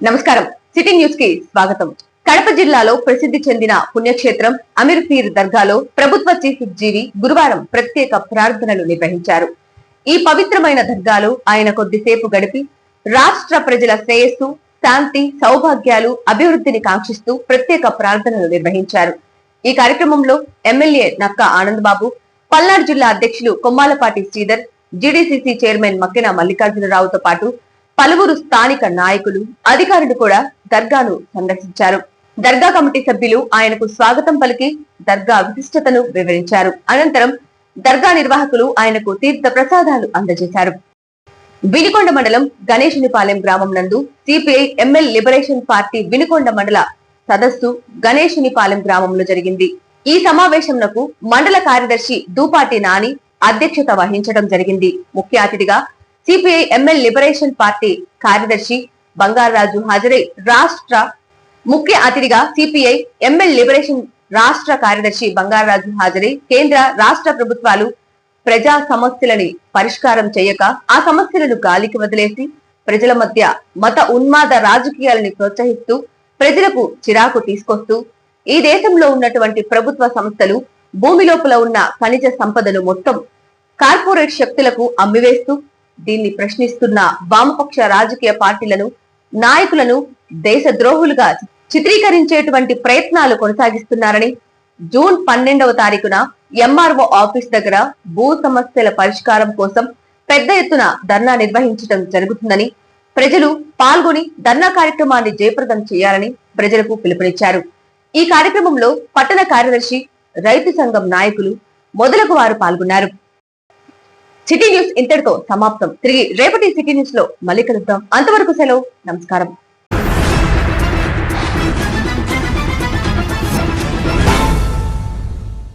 నమస్కారం. City news కి స్వాగతం. కడప జిల్లాలో ప్రసిద్ధి చెందిన పుణ్యక్షేత్రం అమీర్ పీర్ దర్గాలో ప్రభుత్వ చీఫ్ జీవి గురువారం ప్రత్యేక ప్రార్థనలు నిర్వహించారు. ఈ పవిత్రమైన దర్గాలో ఆయన కొద్దిసేపు గడిపి రాష్ట్ర ప్రజల శ్రేయస్సు, శాంతి, సౌభాగ్యాలు, అభివృద్ధిని కాంక్షిస్తూ ప్రత్యేక ప్రార్థనలు నిర్వహించారు. ఈ కార్యక్రమంలో ఎమ్మెల్యే నక్కా ఆనందబాబు, పల్నాడు జిల్లా అధ్యక్షులు కొమ్మాలపాటి శ్రీధర్, జీడీసీసీ చైర్మన్ మక్కెన మల్లికార్జునరావుతో పాటు పలువురు స్థానిక నాయకులు, అధికారులు కూడా దర్గాను సందర్శించారు. దర్గా కమిటీ సభ్యులు ఆయనకు స్వాగతం పలికి దర్గా విశిష్టతను వివరించారు. అనంతరం దర్గా నిర్వాహకులు ఆయనకు తీర్థ ప్రసాదాలు అందజేశారు. వినుకొండ మండలం గణేశునిపాలెం గ్రామం నందు CPI ML liberation party Vinukonda మండల సదస్సు గణేశునిపాలెం గ్రామంలో జరిగింది. ఈ సమావేశంకు మండల కార్యదర్శి దూపాటి నాని అధ్యక్షత వహించడం జరిగింది. ముఖ్య అతిథిగా సిపిఐ ఎంఎల్ లిబరేషన్ పార్టీ కార్యదర్శి బంగారాజు హాజరై ముఖ్య అతిథిగా సిపిఐ ఎంఎల్ లిబరేషన్ రాష్ట్ర కార్యదర్శి బంగారాజు హాజరై కేంద్ర రాష్ట్ర ప్రభుత్వాలు ప్రజా సమస్యలని పరిష్కారం చేయక ఆ సమస్యలను గాలికి వదిలేసి ప్రజల మధ్య మత ఉన్మాద రాజకీయాలని ప్రోత్సహిస్తూ ప్రజలకు చిరాకు తీసుకొస్తూ ఈ దేశంలో ఉన్నటువంటి ప్రభుత్వ సంస్థలు భూమి లోపల ఉన్న ఖనిజ సంపదను మొత్తం కార్పొరేట్ శక్తులకు అమ్మివేస్తూ దీన్ని ప్రశ్నిస్తున్న వామపక్ష రాజకీయ పార్టీలను, నాయకులను దేశ ద్రోహులుగా చిత్రీకరించేటువంటి ప్రయత్నాలు కొనసాగిస్తున్నారని జూన్ 12వ తారీఖున ఎంఆర్ఓ ఆఫీస్ దగ్గర భూ సమస్యల పరిష్కారం కోసం పెద్ద ఎత్తున ధర్నా నిర్వహించడం జరుగుతుందని, ప్రజలు పాల్గొని ధర్నా కార్యక్రమాన్ని జయప్రదం చేయాలని ప్రజలకు పిలుపునిచ్చారు. ఈ కార్యక్రమంలో పట్టణ కార్యదర్శి, రైతు సంఘం నాయకులు మొదలగు వారు పాల్గొన్నారు. సిటీ న్యూస్ ఇంతటితో సమాప్తం. తిరిగి రేపటి సిటీ న్యూస్ లో మళ్ళీ కలుద్దాం. అంతవరకు సెలవు. నమస్కారం.